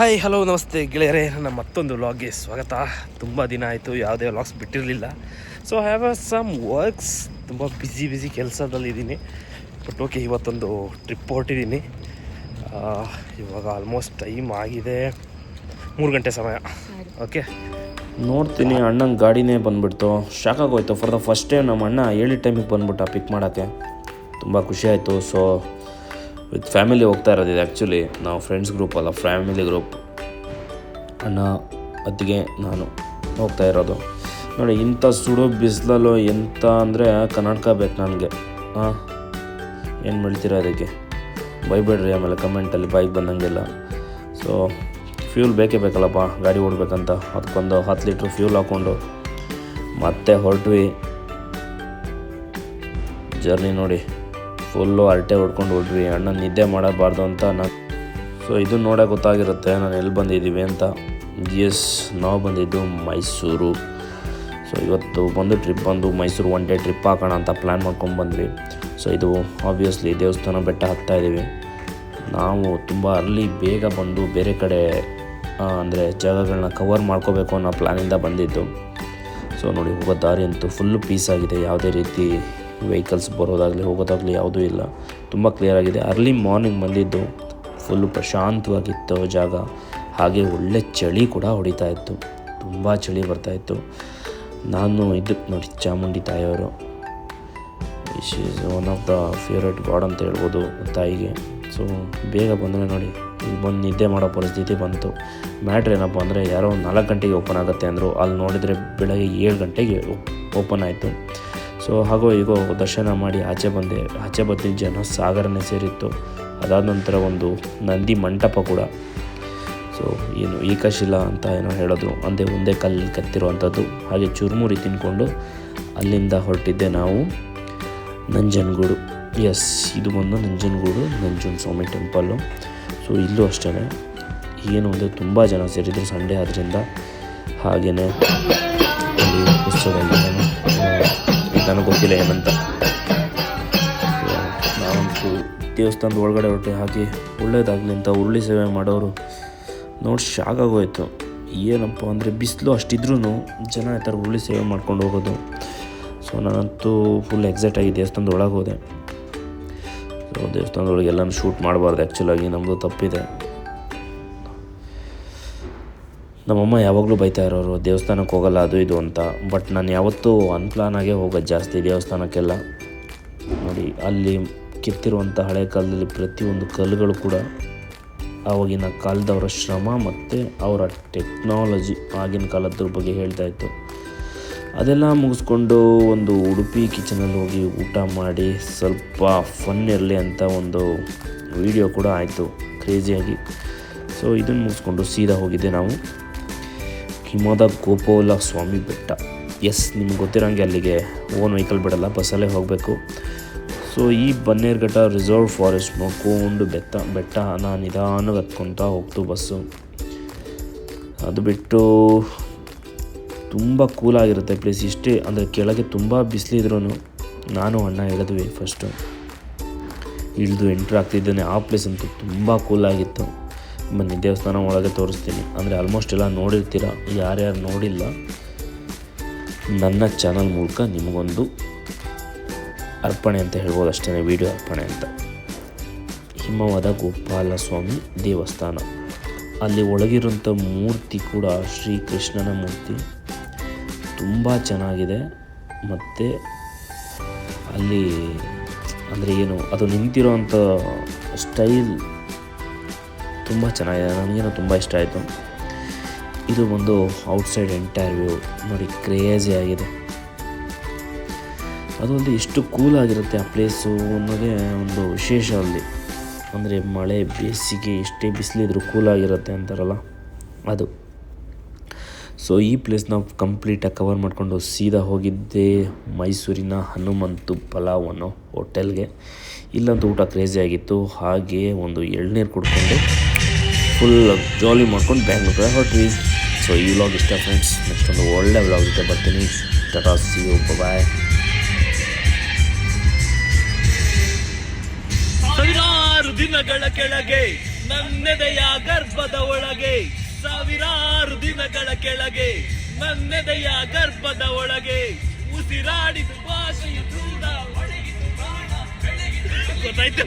Hi hello ನಮಸ್ತೆ ಗೆಳೆಯರೇ, ನನ್ನ ಮತ್ತೊಂದು ವ್ಲಾಗ್ಗೆ ಸ್ವಾಗತ. ತುಂಬ ದಿನ ಆಯಿತು ಯಾವುದೇ ವ್ಲಾಗ್ಸ್ ಬಿಟ್ಟಿರಲಿಲ್ಲ. So I have some works, ತುಂಬ ಬ್ಯುಸಿ ಕೆಲಸದಲ್ಲಿದ್ದೀನಿ. ಬಟ್ ಓಕೆ, ಇವತ್ತೊಂದು ಟ್ರಿಪ್ ಹೊರಟಿದ್ದೀನಿ. ಇವಾಗ ಆಲ್ಮೋಸ್ಟ್ ಟೈಮ್ ಆಗಿದೆ 3 ಗಂಟೆ ಸಮಯ. ಓಕೆ, ನೋಡ್ತೀನಿ ಅಣ್ಣಂಗೆ ಗಾಡಿನೇ ಬಂದುಬಿಡ್ತು. ಶಾಕ್ ಆಗೋಯ್ತು. ಫಾರ್ ದ ಫಸ್ಟ್ ಟೈಮ್ ನಮ್ಮ ಅಣ್ಣ ಹೇಳಿ ಟೈಮಿಗೆ ಬಂದುಬಿಟ್ಟ ಪಿಕ್ ಮಾಡೋಕ್ಕೆ. ತುಂಬ ಖುಷಿ ಆಯಿತು. ಸೊ ವಿತ್ ಫ್ಯಾಮಿಲಿ ಹೋಗ್ತಾ ಇರೋದಿದೆ. ಆ್ಯಕ್ಚುಲಿ ನಾವು ಫ್ರೆಂಡ್ಸ್ ಗ್ರೂಪ್ ಅಲ್ಲ, ಫ್ಯಾಮಿಲಿ ಗ್ರೂಪ್. ಅಣ್ಣ, ಅತ್ತಿಗೆ, ನಾನು ಹೋಗ್ತಾ ಇರೋದು. ನೋಡಿ, ಇಂಥ ಸುಡೋ ಬಿಸಿಲಲ್ಲೂ ಎಂತ ಅಂದರೆ ಕರ್ನಾಟಕ ಬೇಕು ನನಗೆ. ಏನು ಹೇಳ್ತೀರಾ ಅದಕ್ಕೆ? ಬೈಬೇಡ್ರಿ ಆಮೇಲೆ ಕಮೆಂಟಲ್ಲಿ ಬೈಕ್ ಬಂದಂಗೆಲ್ಲ. ಸೊ ಫ್ಯೂಲ್ ಬೇಕೇ ಬೇಕಲ್ಲಪ್ಪ ಗಾಡಿ ಓಡಬೇಕಂತ. ಅದಕ್ಕೊಂದು 10 ಲೀಟ್ರ್ ಫ್ಯೂಲ್ ಹಾಕ್ಕೊಂಡು ಮತ್ತೆ ಹೊರಟ್ವಿ. ಜರ್ನಿ ನೋಡಿ, ಫುಲ್ಲು ಅರಟೆ ಹೊಡ್ಕೊಂಡು ಹೊರಟ್ವಿ. ಅಣ್ಣ ನಿದ್ದೆ ಮಾಡಬಾರ್ದು ಅಂತ ಸೊ ಇದನ್ನು ನೋಡೋಕೆ ಗೊತ್ತಾಗಿರುತ್ತೆ ನಾನು ಎಲ್ಲಿ ಬಂದಿದ್ದೀವಿ ಅಂತ. ನಾವು ಬಂದಿದ್ದು ಮೈಸೂರು. ಸೊ ಇವತ್ತು ಟ್ರಿಪ್ ಬಂದು ಮೈಸೂರು 1 ಡೇ ಟ್ರಿಪ್ ಹಾಕೋಣ ಅಂತ ಪ್ಲ್ಯಾನ್ ಮಾಡ್ಕೊಂಡು ಬಂದ್ವಿ. ಸೊ ಇದು ಆಬ್ವಿಯಸ್ಲಿ ದೇವಸ್ಥಾನ ಬೆಟ್ಟ ಹತ್ತಾ ಇದ್ದೀವಿ. ನಾವು ತುಂಬ ಅರ್ಲಿ ಬೇಗ ಬಂದು ಬೇರೆ ಕಡೆ ಅಂದರೆ ಜಾಗಗಳನ್ನ ಕವರ್ ಮಾಡ್ಕೋಬೇಕು ಅನ್ನೋ ಪ್ಲ್ಯಾನಿಂದ ಬಂದಿದ್ದು. ಸೊ ನೋಡಿ, ಹೋಗೋ ದಾರಿ ಅಂತೂ ಫುಲ್ಲು ಪೀಸ್ ಆಗಿದೆ. ಯಾವುದೇ ರೀತಿ ವೆಹಿಕಲ್ಸ್ ಬರೋದಾಗಲಿ ಹೋಗೋದಾಗಲಿ ಯಾವುದೂ ಇಲ್ಲ. ತುಂಬ ಕ್ಲಿಯರಾಗಿದೆ. ಅರ್ಲಿ ಮಾರ್ನಿಂಗ್ ಬಂದಿದ್ದು ಫುಲ್ಲು ಪ್ರಶಾಂತವಾಗಿತ್ತು ಜಾಗ. ಹಾಗೆ ಒಳ್ಳೆ ಚಳಿ ಕೂಡ ಹೊಡಿತಾ ಇತ್ತು. ತುಂಬ ಚಳಿ ಬರ್ತಾಯಿತ್ತು. ನಾನು ಇದಕ್ಕೆ ನೋಡಿ, ಚಾಮುಂಡಿ ತಾಯಿಯವರು, ಇಶ್ is one of the favourite god ಅಂತ ಹೇಳ್ಬೋದು ತಾಯಿಗೆ. ಸೊ ಬೇಗ ಬಂದರೆ ನೋಡಿ, ಇಲ್ಲಿ ಬಂದು ನಿದ್ದೆ ಮಾಡೋ ಪರಿಸ್ಥಿತಿ ಬಂತು. ಮ್ಯಾಟ್ರ್ ಏನಪ್ಪ ಅಂದರೆ, ಯಾರೋ 4 ಗಂಟೆಗೆ ಓಪನ್ ಆಗುತ್ತೆ ಅಂದರು. ಅಲ್ಲಿ ನೋಡಿದರೆ ಬೆಳಗ್ಗೆ 7 ಗಂಟೆಗೆ ಓಪನ್ ಆಯಿತು. ಸೊ ಹಾಗೋ ಹೀಗೋ ದರ್ಶನ ಮಾಡಿ ಆಚೆ ಬಂದಿದ್ದ ಜನ ಸಾಗರನೇ ಸೇರಿತ್ತು. ಅದಾದ ನಂತರ ಒಂದು ನಂದಿ ಮಂಟಪ ಕೂಡ. ಸೊ ಏನು ಏಕಶಿಲಾ ಅಂತ ಏನೋ ಹೇಳಿದ್ರು, ಅಂದೇ ಒಂದೇ ಕಲ್ಲು ಕೆತ್ತಿರುವಂಥದ್ದು. ಹಾಗೆ ಚುರುಮುರಿ ತಿನ್ಕೊಂಡು ಅಲ್ಲಿಂದ ಹೊರಟಿದ್ದೆ ನಾವು ನಂಜನಗೂಡು. ಇದು ಬಂದು ನಂಜನಗೂಡು ನಂಜುಂಡ ಸ್ವಾಮಿ ಟೆಂಪಲ್ಲು. ಸೊ ಇಲ್ಲೂ ಅಷ್ಟೇ ಏನು ಅಂದರೆ ತುಂಬ ಜನ ಸೇರಿದ್ರು, ಸಂಡೇ ಆದ್ದರಿಂದ. ಹಾಗೆಯೇ ಅಲ್ಲಿ ಉತ್ಸವದಲ್ಲಿ ನನಗೆ ಗೊತ್ತಿಲ್ಲ ಏನಂತ. ನಾವಂತೂ ದೇವಸ್ಥಾನದ ಒಳಗಡೆ ಹೊರಟೆ. ಹಾಗೆ ಒಳ್ಳೇದಾಗಲಿ ಅಂತ ಉರುಳಿ ಸೇವೆ ಮಾಡೋರು ನೋಡಿ ಶಾಕ್ ಆಗೋಯ್ತು. ಏನಪ್ಪ ಅಂದರೆ ಬಿಸಿಲು ಅಷ್ಟಿದ್ರೂ ಜನ ಈ ಥರ ಉರುಳಿ ಸೇವೆ ಮಾಡ್ಕೊಂಡು ಹೋಗೋದು. ಸೊ ನಾನಂತೂ ಫುಲ್ ಎಕ್ಸೈಟಾಗಿ ದೇವಸ್ಥಾನದ ಒಳಗೆ ಹೋದೆ. ಸೊ ದೇವಸ್ಥಾನದೊಳಗೆ ಎಲ್ಲನೂ ಶೂಟ್ ಮಾಡಬಾರ್ದು, ಆ್ಯಕ್ಚುಲಾಗಿ ನಮ್ಮದು ತಪ್ಪಿದೆ. ನಮ್ಮಮ್ಮ ಯಾವಾಗಲೂ ಬೈತಾ ಇರೋರು ದೇವಸ್ಥಾನಕ್ಕೆ ಹೋಗಲ್ಲ ಅದು ಇದು ಅಂತ. ಬಟ್ ನಾನು ಯಾವತ್ತೂ ಅನ್ಪ್ಲಾನ್ ಆಗೇ ಹೋಗೋದು ಜಾಸ್ತಿ ದೇವಸ್ಥಾನಕ್ಕೆಲ್ಲ. ನೋಡಿ, ಅಲ್ಲಿ ಕೆತ್ತಿರುವಂಥ ಹಳೆ ಕಾಲದಲ್ಲಿ ಪ್ರತಿಯೊಂದು ಕಲ್ಲುಗಳು ಕೂಡ ಆವಾಗಿನ ಕಾಲದವರ ಶ್ರಮ ಮತ್ತು ಅವರ ಟೆಕ್ನಾಲಜಿ ಆಗಿನ ಕಾಲದ್ರ ಬಗ್ಗೆ ಹೇಳ್ತಾಯಿತ್ತು. ಅದೆಲ್ಲ ಮುಗಿಸ್ಕೊಂಡು ಒಂದು ಉಡುಪಿ ಕಿಚನಲ್ಲಿ ಹೋಗಿ ಊಟ ಮಾಡಿ ಸ್ವಲ್ಪ ಫನ್ ಇರಲಿ ಅಂತ ಒಂದು ವಿಡಿಯೋ ಕೂಡ ಆಯಿತು ಕ್ರೇಜಿಯಾಗಿ. ಸೊ ಇದನ್ನು ಮುಗಿಸ್ಕೊಂಡು ಸೀದಾ ಹೋಗಿದ್ದೆ ನಾವು ಹಿಮದ ಗೋಪಾಲ ಸ್ವಾಮಿ ಬೆಟ್ಟ. ನಿಮ್ಗೆ ಗೊತ್ತಿರೋಂಗೆ ಅಲ್ಲಿಗೆ ಓನ್ ವೆಹಿಕಲ್ ಬಿಡಲ್ಲ, ಬಸ್ಸಲ್ಲೇ ಹೋಗಬೇಕು. ಸೊ ಈ ಬನ್ನೇರುಘಟ್ಟ ರಿಸರ್ವ್ ಫಾರೆಸ್ಟ್ ನೋಡ್ಕೊಂಡು ಬೆಟ್ಟನ ನಿಧಾನಕ್ಕೆ ಹತ್ಕೊತಾ ಹೋಗ್ತು ಬಸ್ಸು. ಅದು ಬಿಟ್ಟು ತುಂಬ ಕೂಲಾಗಿರುತ್ತೆ ಪ್ಲೇಸ್. ಇಷ್ಟೇ ಅಂದರೆ ಕೆಳಗೆ ತುಂಬ ಬಿಸಿಲಿದ್ರೂ ನಾನು ಅಣ್ಣ ಇಳಿದ್ವಿ. ಫಸ್ಟು ಇಳಿದು ಎಂಟ್ರ್ ಆಗ್ತಿದ್ದೇನೆ. ಆ ಪ್ಲೇಸ್ ಅಂತೂ ತುಂಬ ಕೂಲಾಗಿತ್ತು. ಬನ್ನಿ ದೇವಸ್ಥಾನ ಒಳಗೆ ತೋರಿಸ್ತೀನಿ. ಅಂದರೆ ಆಲ್ಮೋಸ್ಟ್ ಎಲ್ಲ ನೋಡಿರ್ತೀರ. ಯಾರ್ಯಾರು ನೋಡಿಲ್ಲ, ನನ್ನ ಚಾನಲ್ ಮೂಲಕ ನಿಮಗೊಂದು ಅರ್ಪಣೆ ಅಂತ ಹೇಳ್ಬೋದು ಅಷ್ಟೇ, ವಿಡಿಯೋ ಅರ್ಪಣೆ ಅಂತ. ಹಿಮವದ ಗೋಪಾಲ ಸ್ವಾಮಿ ದೇವಸ್ಥಾನ. ಅಲ್ಲಿ ಒಳಗಿರೋಂಥ ಮೂರ್ತಿ ಕೂಡ ಶ್ರೀಕೃಷ್ಣನ ಮೂರ್ತಿ. ತುಂಬ ಚೆನ್ನಾಗಿದೆ. ಮತ್ತು ಅಲ್ಲಿ ಅಂದರೆ ಏನು ಅದು ನಿಂತಿರೋವಂಥ ಸ್ಟೈಲ್ ತುಂಬ ಚೆನ್ನಾಗಿದೆ. ನನಗೇನೋ ತುಂಬ ಇಷ್ಟ ಆಯಿತು. ಇದು ಒಂದು ಔಟ್ಸೈಡ್ ಎಂಟೈರ್ ವ್ಯೂ ನೋಡಿ, ಕ್ರೇಜಿ ಆಗಿದೆ. ಅದೊಂದು ಎಷ್ಟು ಕೂಲಾಗಿರುತ್ತೆ ಆ ಪ್ಲೇಸು ಅನ್ನೋದೇ ಒಂದು ವಿಶೇಷ ಅಲ್ಲಿ. ಅಂದರೆ ಮಳೆ ಬೇಸಿಗೆ ಎಷ್ಟೇ ಬಿಸಿಲಿದ್ರು ಕೂಲಾಗಿರುತ್ತೆ ಅಂತಾರಲ್ಲ ಅದು. ಸೊ ಈ ಪ್ಲೇಸ್ ನಾವು ಕಂಪ್ಲೀಟಾಗಿ ಕವರ್ ಮಾಡಿಕೊಂಡು ಸೀದಾ ಹೋಗಿದ್ದೆ ಮೈಸೂರಿನ ಹನುಮಂತು ಪಲಾವ್ ಅನ್ನೋ ಹೋಟೆಲ್ಗೆ. ಇಲ್ಲಂತೂ ಊಟ ಕ್ರೇಜಿ ಆಗಿತ್ತು. ಹಾಗೆ ಒಂದು ಎಳ್ನೀರು ಕುಡ್ಕೊಂಡು ಫುಲ್ ಜಾಲಿ ಮಾಡ್ಕೊಂಡು ಬ್ಯಾಂಗ್ಳೂರಿಗೆ ಹೊರಟ್ವಿ. ಸೊ ಈ ವ್ಲಾಗ್ ಇಷ್ಟ ಫ್ರೆಂಡ್ಸ್. ನೆಕ್ಸ್ಟ್ ಒಂದು ಒಳ್ಳೆ ವ್ಲಾಗ್ ಜೊತೆ ಬರ್ತೀನಿ. ಟಾಟಾ, ಸಿ ಯು, ಬಾಯ್. 16 ದಿನಗಳ ಕೆಳಗೆ ನನ್ನೆದೆಯ ಗರ್ಭದ ಒಳಗೆ ಗಗನಗಳ ಕೆಳಗೆ ನನ್ನೆದೆಯ ಗರ್ಭದ ಒಳಗೆ ಉಸಿರಾಡಿದ ಭಾಷೆಯು ದೂರ ಒಣಗಿತು ಪ್ರಾಣ ಬೆಳಗಿತು. ಗೊತ್ತಾಯ್ತು.